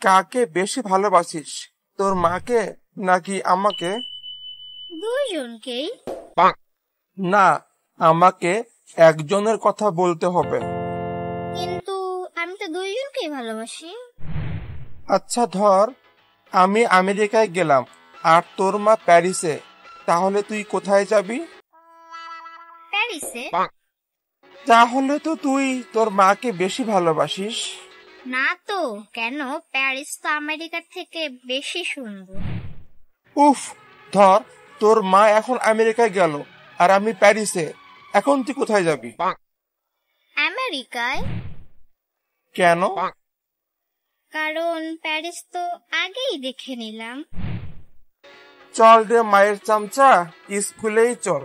কাকে বেশি ভালোবাসিস, তোর মাকে নাকি আমাকে? দুইজনকেই। না, আমাকে একজনের কথা বলতে হবে। কিন্তু আমি তো দুইজনকেই ভালোবাসি। আচ্ছা ধর, আমি আমেরিকায় গেলাম আর তোর মা প্যারিসে, তাহলে তুই কোথায় যাবি? প্যারিসে। তাহলে তো তুই তোর মাকে বেশি ভালোবাসিস। না তো, কেন? প্যারিস তো আমেরিকার থেকে বেশি সুন্দর। উফ, ধর, তোর মা এখন আমেরিকায় গেল আর আমি প্যারিসে, এখন তুই কোথায় যাবি? আমেরিকায়। কেন? কারণ প্যারিস তো আগেই দেখে নিলাম। চল রে মায়ের চামচা, স্কুলেই চল।